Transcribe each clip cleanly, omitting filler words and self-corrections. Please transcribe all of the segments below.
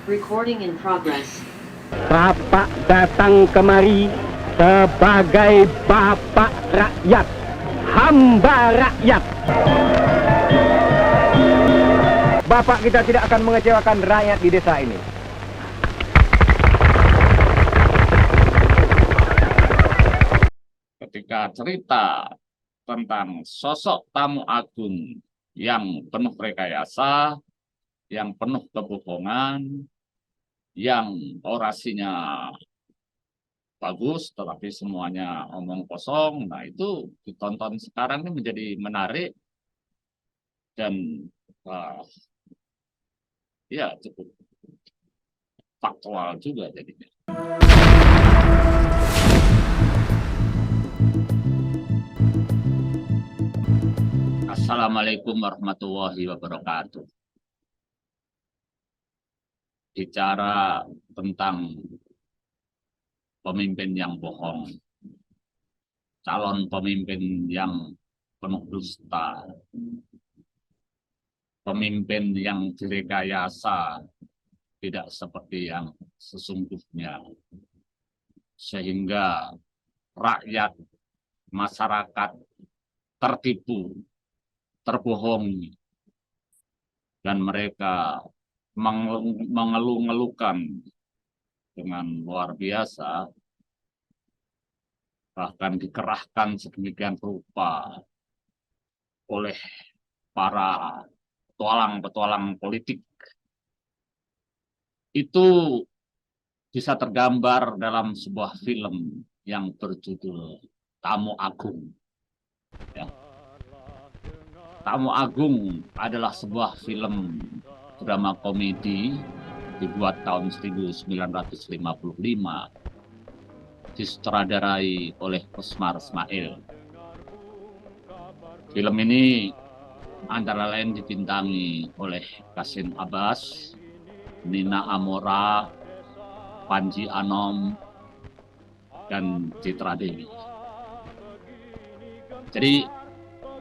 Recording in progress. Bapak datang kemari sebagai bapak rakyat, hamba rakyat. Bapak kita tidak akan mengecewakan rakyat di desa ini. Ketika cerita tentang sosok tamu agung yang penuh rekayasa, yang penuh kebohongan, yang orasinya bagus, tetapi semuanya omong kosong. Nah, itu ditonton sekarang ini menjadi menarik dan ya cukup faktual juga jadinya. Assalamualaikum warahmatullahi wabarakatuh. Bicara tentang pemimpin yang bohong, calon pemimpin yang penuh dusta, pemimpin yang direkayasa tidak seperti yang sesungguhnya, sehingga rakyat, masyarakat tertipu, terbohongi, dan mereka mengeluh-ngeluhkan dengan luar biasa, bahkan dikerahkan sedemikian rupa oleh para petualang-petualang politik. Itu bisa tergambar dalam sebuah film yang berjudul Tamu Agung. Ya. Tamu Agung adalah sebuah film drama komedi dibuat tahun 1955, disutradarai oleh Osmar Ismail. Film ini antara lain dibintangi oleh Qasim Abbas, Nina Amora, Panji Anom, dan Citra Dewi. Jadi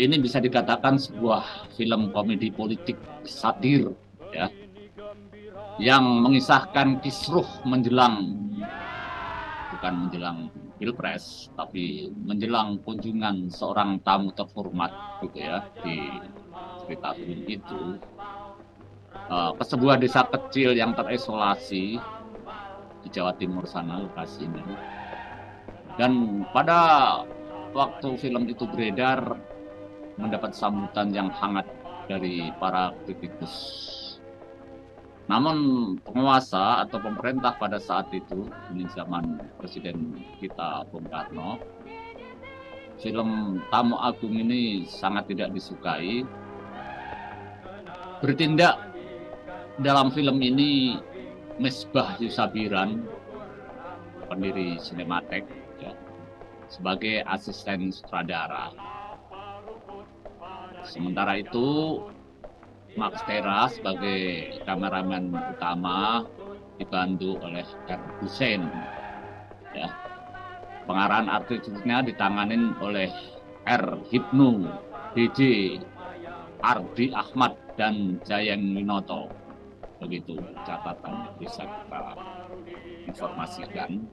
ini bisa dikatakan sebuah film komedi politik satir, ya, yang mengisahkan kisruh menjelang, bukan menjelang pilpres, tapi menjelang kunjungan seorang tamu terhormat, gitu ya, di cerita film itu ke sebuah desa kecil yang terisolasi di Jawa Timur sana lokasinya. Dan pada waktu film itu beredar, mendapat sambutan yang hangat dari para kritikus. Namun penguasa atau pemerintah pada saat itu, di zaman Presiden kita Bung Karno, film Tamu Agung ini sangat tidak disukai. Bertindak dalam film ini Misbah Yusabiran, pendiri Cinematek, ya, sebagai asisten sutradara. Sementara itu, Max Tera sebagai kameramen utama dibantu oleh R. Hussein. Ya. Pengarahan artisnya ditanganin oleh R. Hipnu, DJ, Ardi Ahmad, dan Jayeng Winoto. Begitu catatan bisa kita informasikan.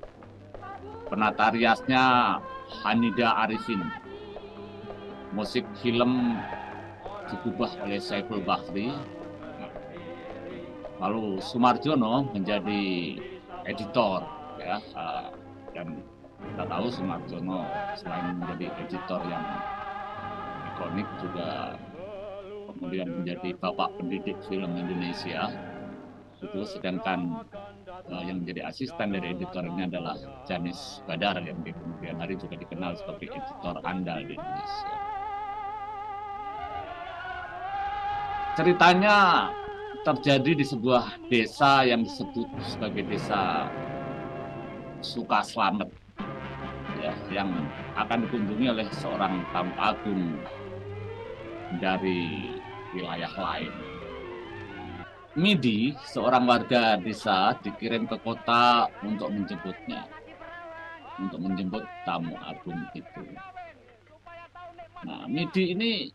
Penata riasnya Hanida Arifin. Musik film diubah oleh Saiful Bahri. Lalu Sumarjono menjadi editor, ya, dan kita tahu Sumarjono selain menjadi editor yang ikonik juga kemudian menjadi bapak pendidik film Indonesia. Itu sedangkan yang menjadi asisten dari editor ini adalah Janis Badar, yang di kemudian hari juga dikenal sebagai editor andal di Indonesia. Ceritanya terjadi di sebuah desa yang disebut sebagai desa Sukaslamet, ya, yang akan dikunjungi oleh seorang tamu agung dari wilayah lain. Midi, seorang warga desa, dikirim ke kota untuk menjemputnya, untuk menjemput tamu agung itu. Nah, Midi ini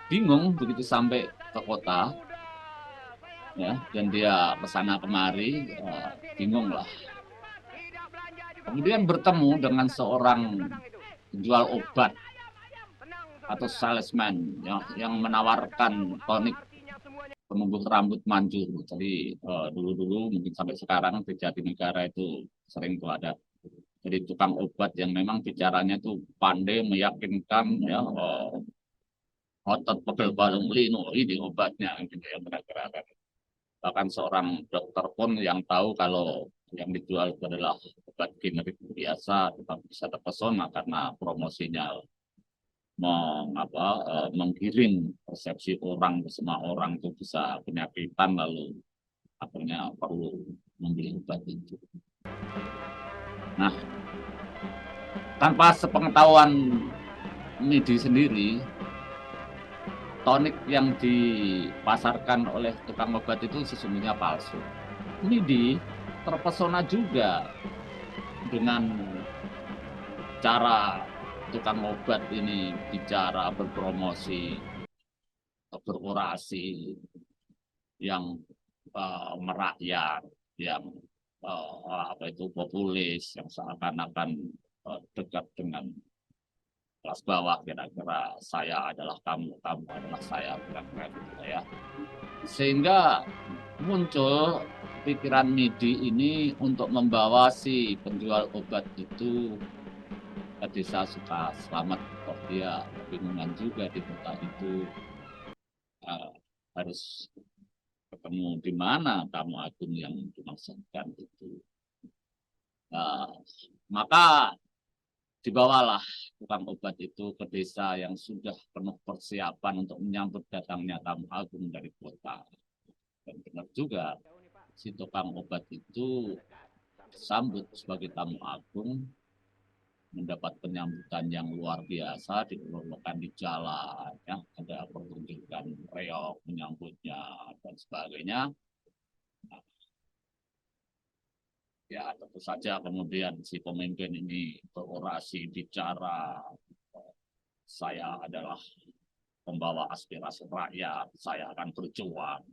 bingung begitu sampai ke kota. ya, dan dia kesana kemari, bingung lah. Kemudian bertemu dengan seorang penjual obat atau salesman yang menawarkan tonik penumbuh rambut manjur. Jadi dulu-dulu mungkin sampai sekarang di Jatinegara itu sering tuh ada. Jadi tukang obat yang memang bicaranya tuh pandai, meyakinkan, ya, otot pegel balung linu ini obatnya, gitu ya, kira-kira. Bahkan seorang dokter pun yang tahu kalau yang dijual itu adalah obat generik biasa, tetap bisa terpesona karena promosinya menggiring persepsi orang, semua orang itu bisa penyakitan, lalu akhirnya perlu membeli obat itu. Nah, tanpa sepengetahuan MIDI sendiri, tonik yang dipasarkan oleh tukang obat itu sesungguhnya palsu. MIDI terpesona juga dengan cara tukang obat ini bicara, berpromosi, berorasi yang merakyat, yang populis, yang seakan-akan dekat dengan kelas bawah, kira-kira saya adalah kamu, kamu adalah saya, kira-kira gitu ya. Sehingga muncul pikiran MIDI ini untuk membawa si penjual obat itu ke desa suka selamat. Kok dia kebingungan juga di kota itu, harus ketemu di mana tamu agung yang dimaksudkan itu. Maka dibawalah tukang obat itu ke desa yang sudah penuh persiapan untuk menyambut datangnya tamu agung dari kota. Dan benar juga, si tukang obat itu disambut sebagai tamu agung, mendapat penyambutan yang luar biasa, diperlukan di jalan, ya, ada pertunjukan reok menyambutnya dan sebagainya. Ya, tentu saja kemudian si pemimpin ini berorasi, bicara, saya adalah pembawa aspirasi rakyat, saya akan berjuang,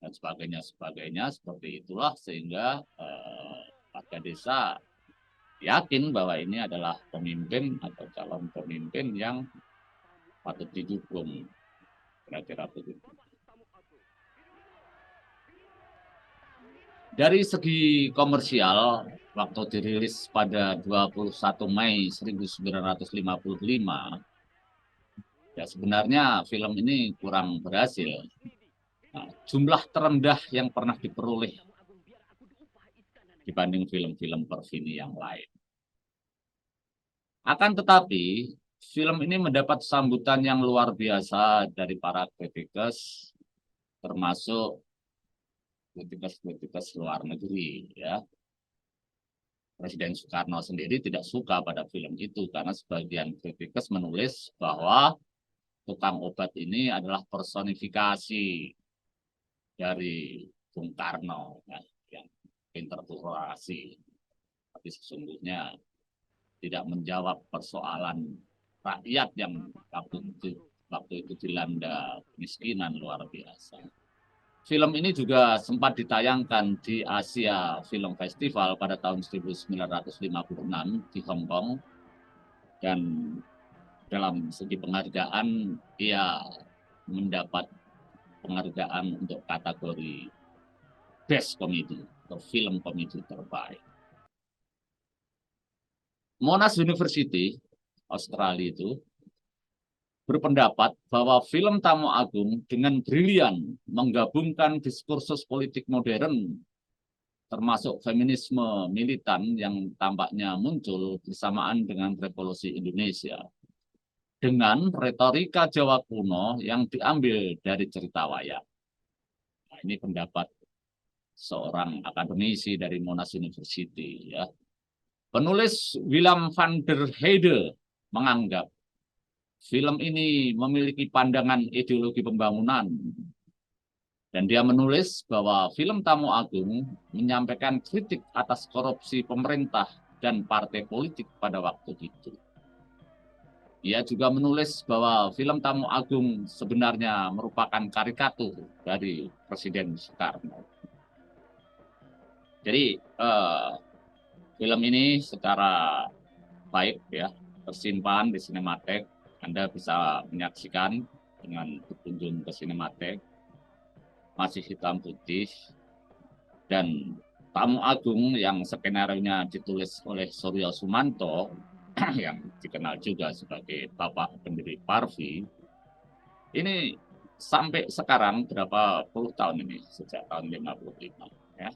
dan sebagainya, seperti itulah, sehingga warga desa yakin bahwa ini adalah pemimpin atau calon pemimpin yang patut didukung, kira-kira begitu. Dari segi komersial, waktu dirilis pada 21 Mei 1955, ya sebenarnya film ini kurang berhasil. Nah, jumlah terendah yang pernah diperoleh dibanding film-film Pervini yang lain. Akan tetapi, film ini mendapat sambutan yang luar biasa dari para kritikus, termasuk kritikus luar negeri, ya. Presiden Soekarno sendiri tidak suka pada film itu karena sebagian kritikus menulis bahwa tukang obat ini adalah personifikasi dari Bung Karno, ya, yang pintar berorasi, tapi sesungguhnya tidak menjawab persoalan rakyat yang waktu itu dilanda kemiskinan luar biasa. Film ini juga sempat ditayangkan di Asia Film Festival pada tahun 1956 di Hong Kong, dan dalam segi penghargaan ia mendapat penghargaan untuk kategori Best Comedy atau film komedi terbaik. Monash University Australia itu berpendapat bahwa film Tamu Agung dengan brilian menggabungkan diskursus politik modern termasuk feminisme militan yang tampaknya muncul bersamaan dengan revolusi Indonesia dengan retorika Jawa kuno yang diambil dari cerita wayang. Nah, ini pendapat seorang akademisi dari Monash University, ya. Penulis Willem van der Heide menganggap film ini memiliki pandangan ideologi pembangunan, dan dia menulis bahwa film Tamu Agung menyampaikan kritik atas korupsi pemerintah dan partai politik pada waktu itu. Ia juga menulis bahwa film Tamu Agung sebenarnya merupakan karikatur dari Presiden Soekarno. Jadi film ini secara baik ya tersimpan di Cinematheek. Anda bisa menyaksikan dengan berkunjung ke Cinematheek, masih hitam putih, dan Tamu Agung yang skenario-nya ditulis oleh Suryo Sumanto yang dikenal juga sebagai bapak pendiri Parvi, ini sampai sekarang berapa puluh tahun ini, sejak tahun 55 ya,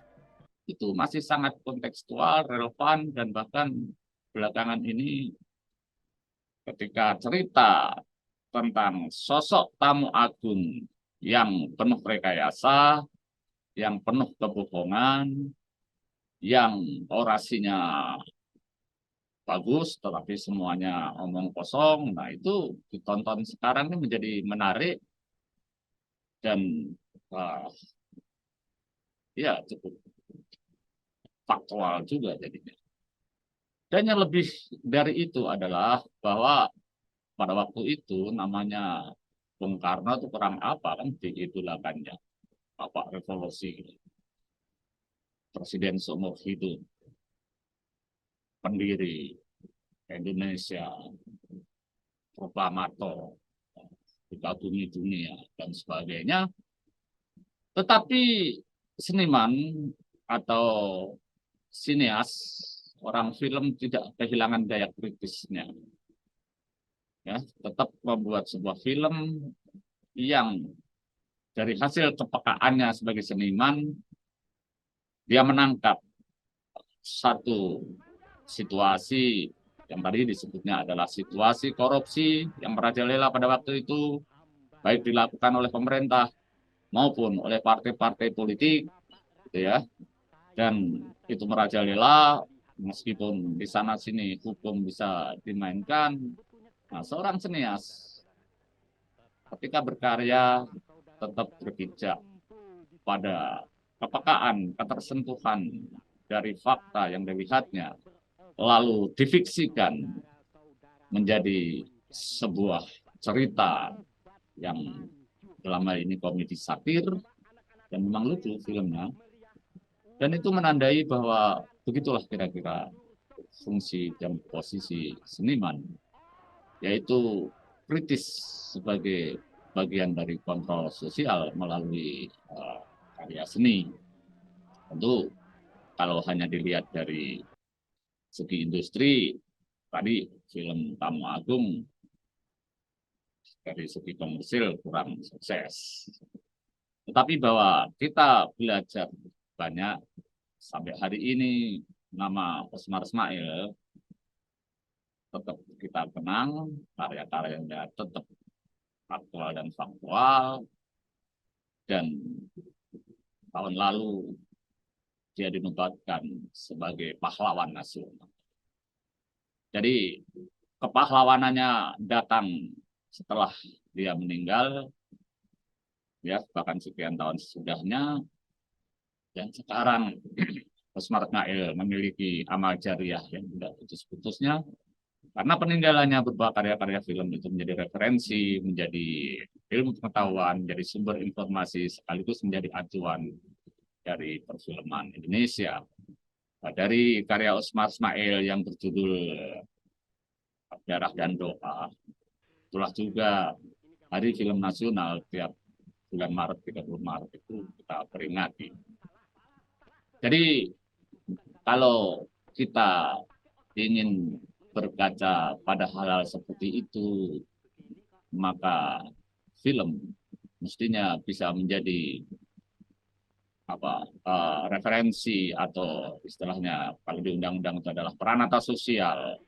itu masih sangat kontekstual, relevan, dan bahkan belakangan ini ketika cerita tentang sosok Tamu Agung yang penuh rekayasa, yang penuh kebohongan, yang orasinya bagus, tetapi semuanya omong kosong. Nah, itu ditonton sekarang ini menjadi menarik dan uh, ya cukup faktual juga jadinya. Dan yang lebih dari itu adalah bahwa pada waktu itu namanya Bung Karno itu perang apa kan diidolakannya, Bapak Revolusi, Presiden seumur hidup, pendiri Indonesia, proklamator, dikagumi dunia dan sebagainya. Tetapi seniman atau sineas, orang film tidak kehilangan daya kritisnya. Ya, tetap membuat sebuah film yang dari hasil kepekaannya sebagai seniman, dia menangkap satu situasi yang tadi disebutnya adalah situasi korupsi yang merajalela pada waktu itu, baik dilakukan oleh pemerintah maupun oleh partai-partai politik, gitu ya. Dan itu merajalela, meskipun di sana sini hukum bisa dimainkan. Nah, seorang senias ketika berkarya tetap berpijak pada kepekaan, ketersentuhan dari fakta yang dilihatnya, lalu difiksikan menjadi sebuah cerita yang dalam hal ini komedi satir, dan memang lucu filmnya. Dan itu menandai bahwa begitulah kira-kira fungsi dan posisi seniman, yaitu kritis sebagai bagian dari kontrol sosial melalui karya seni. Tentu kalau hanya dilihat dari segi industri, tadi film Tamu Agung dari segi komersil kurang sukses. Tetapi bahwa kita belajar banyak sampai hari ini, nama Osmar Ismail tetap kita kenang, karya-karyanya tetap aktual dan faktual, dan tahun lalu dia dinobatkan sebagai pahlawan nasional. Jadi kepahlawanannya datang setelah dia meninggal, ya bahkan sekian tahun sesudahnya, dan sekarang Osmar Ismail memiliki amal jariah yang tidak putus-putusnya, karena peninggalannya berupa karya-karya film itu menjadi referensi, menjadi ilmu pengetahuan, menjadi sumber informasi, sekaligus menjadi acuan dari perfilman Indonesia. Nah, dari karya Osmar Ismail yang berjudul Darah dan Doa, itulah juga Hari Film Nasional tiap bulan Maret, 30 Maret itu kita peringati. Jadi kalau kita ingin berkaca pada hal-hal seperti itu, maka film mestinya bisa menjadi referensi, atau istilahnya kalau di undang-undang itu adalah peranata sosial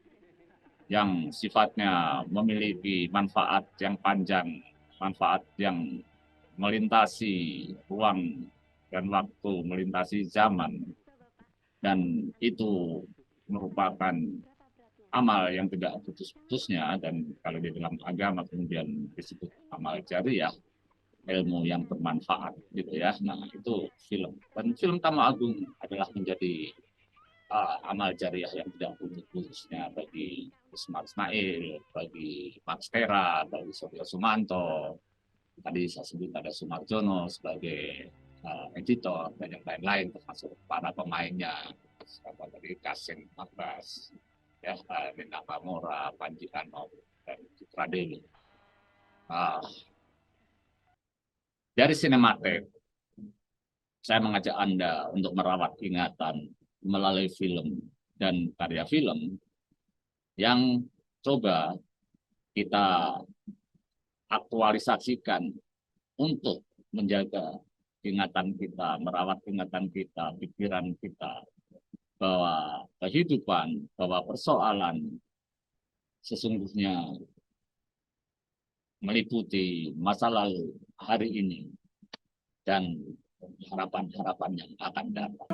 yang sifatnya memiliki manfaat yang panjang, manfaat yang melintasi ruang dan waktu, melintasi zaman, dan itu merupakan amal yang tidak putus-putusnya, dan kalau di dalam agama kemudian disebut amal jariah, ilmu yang bermanfaat gitu ya. Nah, itu film. Dan film Tamu Agung adalah menjadi amal jariah yang tidak putus-putusnya bagi Usman Ismail, bagi Max Tera, bagi Suryo Sumanto, tadi saya sebut ada Sumarjono sebagai editor dan yang lain-lain, termasuk para pemainnya seperti Kasim Abbas, ya, Nina Pamora, Panji Anov, dan Citra Dewi. Dari sinematik, saya mengajak Anda untuk merawat ingatan melalui film dan karya film yang coba kita aktualisasikan untuk menjaga ingatan kita, merawat ingatan kita, pikiran kita, bahwa kehidupan, bahwa persoalan sesungguhnya meliputi masa lalu, hari ini, dan harapan-harapan yang akan datang.